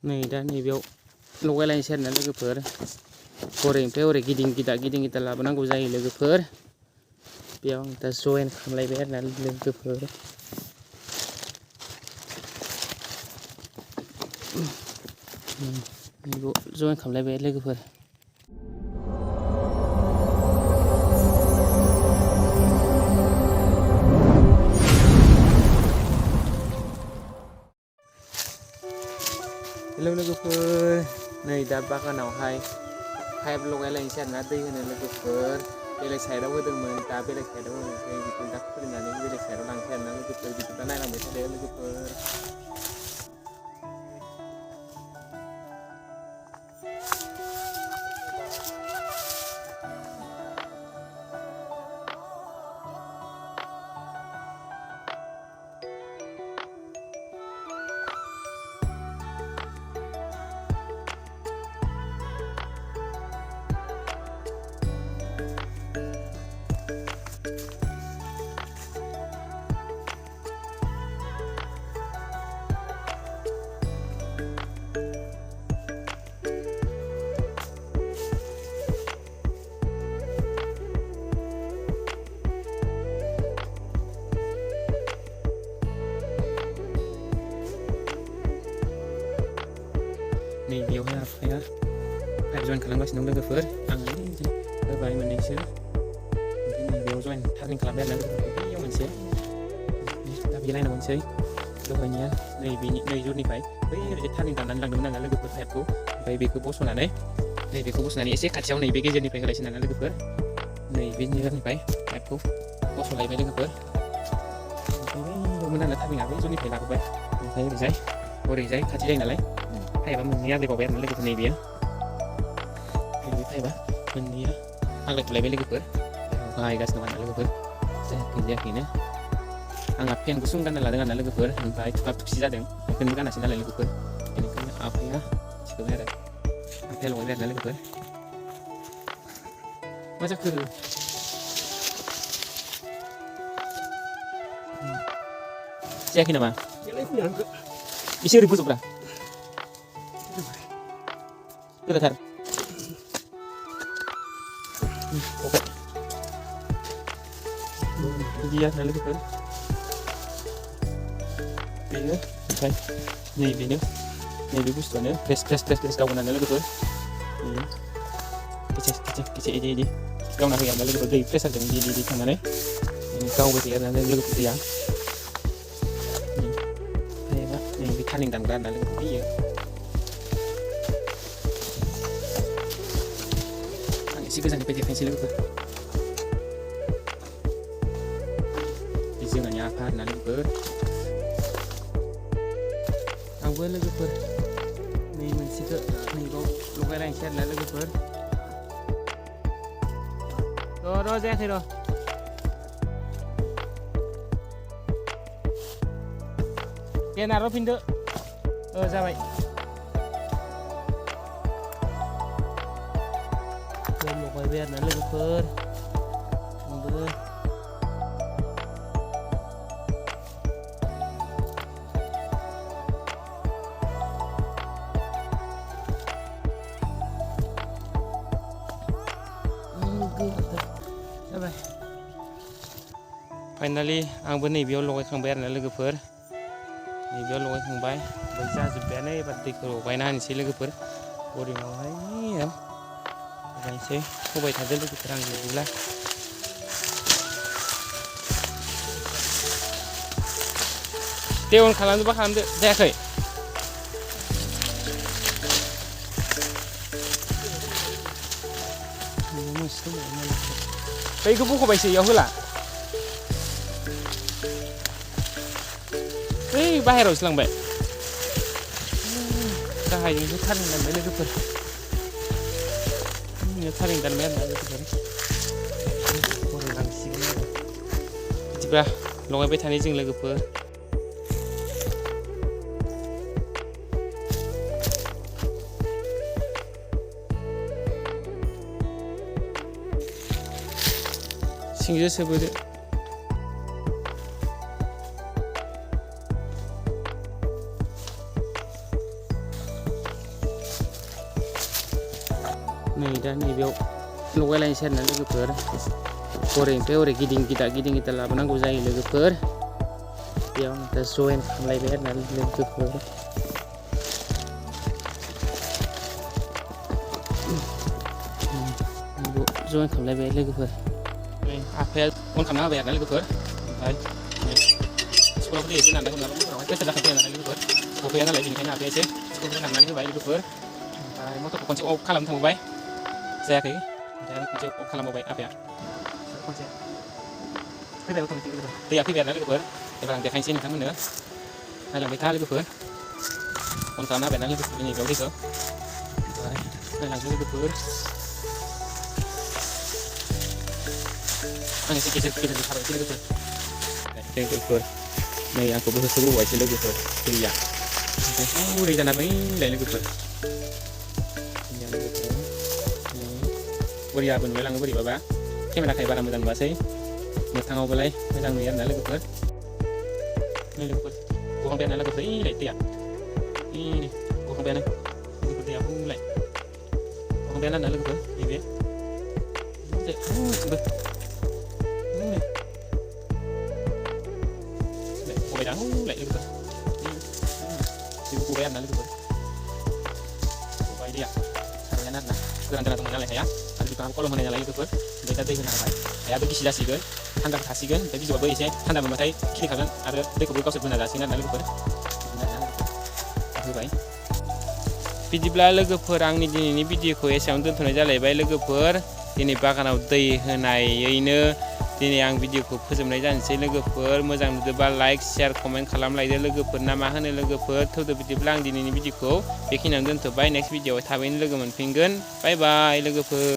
नै दा नैबेयाव लगायलायनोसै आरोना लोगोफोर हरैनिफ्राय हरै गिदिं गिदा लाबोनांगौ जायो लोगोफोर बेयाव आं दा जयेन खालामलायबाय आरोना लोगोफोर नैबेयाव जयेन खालामलायबाय लोगोफोर हेलौ लोगोफोर नै दा बागानावहाय पाइप लगायलायनोसै आरोना दै होनो लोगोफोर बेलेग साइडआव होदोंमोन दा बेलेग साइडआव होनोसै बेखौ दा खुलिनानै बेलेग साइडआव लांसै आरोना लोगोफोर बिदिबा नायलांबाय थादो लोगोफोर नै बेयावहाय आफाया पाइप जयेन खालामगासिनो दं लोगोफोर आङो होबाय मोननैसो ओमफ्राय नैबेयाव जयेन टार्निं खालामबाय आरोना लोगोफोर बैयाव मोनसे दा बे लाइनाव मोनसै दहायनिया नै जरनिफ्राय बै ओरैजाय टार्निं खालामनानै लांदोंमोन आरोना लोगोफोर पाइपखौ ओमफ्राय बेखौ बस'नानै नैबेखौ बस'नानै एसे खाथियाव नैबे गेजेरनिफ्राय होलायसै आरोना लोगोफोर नैबे जरनिफ्राय पाइपखौ बस'लायबाय लोगोफोर ओमफ्राय बैयावमोन आरोना टार्निंआ बै जरनिफ्राय लाबोबाय ओमफ्राय ओरैजाय खाथि जायो नालाय पाइपआ मोननै आग्लायबावबाय आरोना लोगोफोर नैबे पाइपआ मोननैया आग्लायथ'लायबाय लोगोफोर बाहायगासिनो दं आरोना लोगोफोर जायाखैनो आंहा फेन गुसुं गानना लादों आरोना लोगोफोर ओमफ्राय थुखसि जादों फेनबो गानासै नालाय लोगोफोर बेनिखायनो आफाया थिखोबाय आरो आफाया लगायबाय आरोना लोगोफोर मा जाखो जायाखै नामा एसे ओरै फोजोबब्रा गोदाथार बिदि आरोना लोगोफोर बेनो ओमफ्राय नैबे बुस्थुआनो फ्रेस गावगोन आरोना लोगोफोर एसे इदि गावना होयो आरोना लोगोफोर दै प्रेसारजों इदि थांनानै गावबाय थायो आरोना लोगोफोर दैया नैबे टार्निं दानग्रा आरोना लोगोफोर बेयो एसे गोजाननिफ्राय देखायनोसै लोगोफोर बे जोंहानि आफा आरोना लोगोफोर आंबो लोगोफोर नै मोनसेखौ नैबाव लगायलायनोसै आरोना लोगोफोर र' जायाखै र' दे नारफिनदो जाबाय लगायबाय आरोना लोगोफोर आंबो जाबाय फाइनालि आंबो नैबेयाव लगायखांबाय आरोना लोगोफोर नैबेयाव लगायखांबाय ओमफ्राय जाजोब्बायानो एबार दैखौ लगायना होनोसै लोगोफोर बरिंआवहाय लगायनोसै होबाय थादो लोगोफोर आं बिदिब्ला दे अन खालामदोंबा खालामदो जायाखै बैखौ बख'बायसो इयाव होला बै बाहेरायावसो लांबाय गाहायजोंसो टार्निं दानबाय लोगोफोर टार्निं दानबाय आरोना लोगोफोर लांसिगोन आरो बिदिबा लगायबाय थानाय जों लोगोफोर सिंजों सोबोदो नै दा नैबेयाव लगायलायनोसै आरोना लोगोफोर हरैनिफ्राय हरै गिदिं गिदा लाबोनांगौ जायो लोगोफोर बेयाव दा जयेन खालामलायबाय आरोना लोगोफोर जयेन खालामलायबाय लोगोफोर आफाया अन खालामना होबाय आरोना लोगोफोर ओमफ्राय स्कुलाव दै एसे नांदागौ नालाय उनावहाय प्रेसार जाखांफैया नालाय लोगोफोर गफैया नालाय बेनिखायनो आफाया एसे स्कुलखौ नांनानै होबाय लोगोफोर ओमफ्राय मटरखौ खनसे अफ खालामनो थांबाय जायाखै ओमफ्राय खनसे अफ खालामबावबाय आफाया खनसे फैबाय अट'मेटिक लोगोफोर दैया फैबाय आरोना लोगोफोर एबार आं देखायनोसै नोंथांमोननो नायलांबाय था लोगोफोर अन खालामना होबाय ना लोगोफोर नैबेयाव दैखौ ओमफ्राय नायलांदो लोगोफोर आं एसे गेजेर थाबायसै लोगोफोर नै आंखौबो होसोबोबायसै लोगोफोर दैया ओमफ्राय गुरै जाना फैलाय लोगोफोर बोरियाबो नुलायलाङो बोरैबाबा केमेराखाय बारा मोजां नुवासै मोगथाङावबोलाय मोजां नुयो आरोना लोगोफोर नै लोगोफोर गखांबायानो लोगोफोर ओइलाय दैया गखांबायानो लोगोफोर दैया बुंलाय गखांबायानो आरोना लोगोफोर नैबे गबाय दा हौलाय लोगोफोर जेबो गबाय आरोना लोगोफोर गबाय दैया सारबायानो आरोना गोरान दंमोन नालाय हाया आरो बिफाङाबो कलम होनाय नालाय लोगोफोर ओमफ्राय दा दै होना होबाय हायाबो गिसि जासिगोन थान्दाबो थासिगोन ओमफ्राय बिजौआबो एसे थान्दा मोनबाथाय खिलिखागोन आरो दैखौबो गावसोर बोना जासिगोन आरोना लोगोफोर होबाय बिदिब्ला लोगोफोर आंनि दिनैनि भिडिअखौ एसेयावनो दोनथ'नाय जालायबाय लोगोफोर दिनै बागानाव दै होनायैनो दिनै आं भिडिअखौ फोजोबनाय जानोसै लोगोफोर मोजां नुदोंबा लाइक शेयार कमेन्ट खालामलायदो लोगोफोर ना मा होनो लोगोफोर थौदो बिदिब्ला आं दिनैनि भिडिअखौ बेखिनियावनो दोनथ'बाय नेक्स्ट भिडिअआव थाबैनो लोगो मोनफिनगोन बाय बाय लोगोफोर